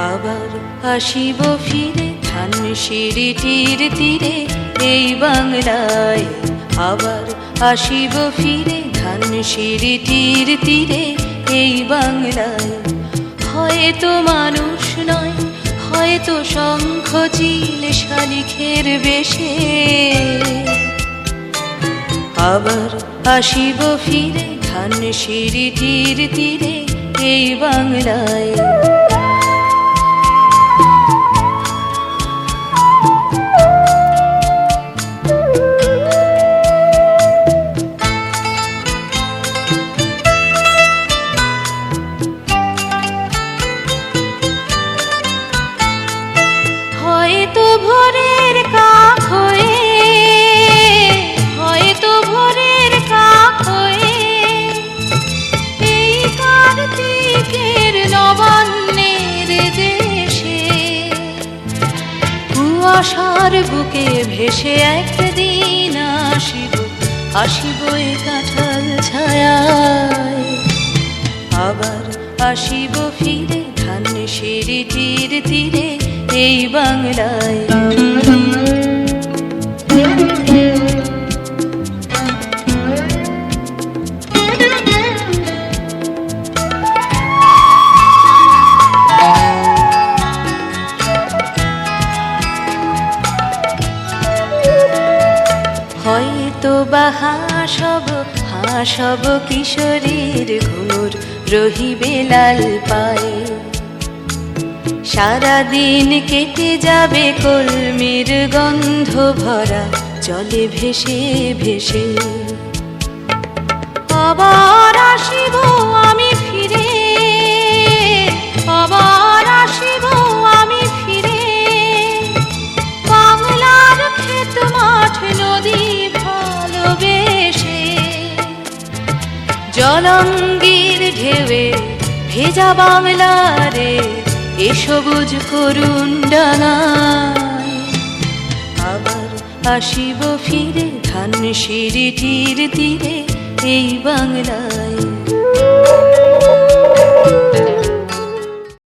আবার আসিব ফিরে ধানসিঁড়িটির তীরে এই বাংলায়। আবার আসিব ফিরে ধানসিঁড়িটির তীরে এই বাংলায়। হয়তো মানুষ নয়, হয়তো শঙ্খ চিল শালিখের বেশে। আবার আসিব ফিরে ধানসিঁড়িটির তীরে এই বাংলায়। হয়তো ভোরের কাক হয়ে, হয়তো ভোরের কাক হয়ে এই কার্তিকের নবান্নের দেশে কুয়াশার বুকে ভেসে একদিন আসিব, আসিব এ কাঁঠাল ছায়ায়। আবার আসিব ফিরে ধানসিঁড়িটির তীরে এই বাংলায়। হয়তো বা হাসব কিশোরীর ঘুমুর রহিবে লাল পায়ে। সারাদিন কেটে যাবে কলমির গন্ধ ভরা জলে ভেসে ভেসে। আবার আসিব আমি ফিরে, আবার আসিব আমি ফিরে বাংলার ক্ষেত মাঠ নদী ভালোবেসে। জলঙ্গির ঢেউয়ে ভেজা বাংলারে এ সবুজ করুণ ডাঙায়। আবার আসিব ফিরে ধানসিঁড়িটির তীরে এই বাংলায়।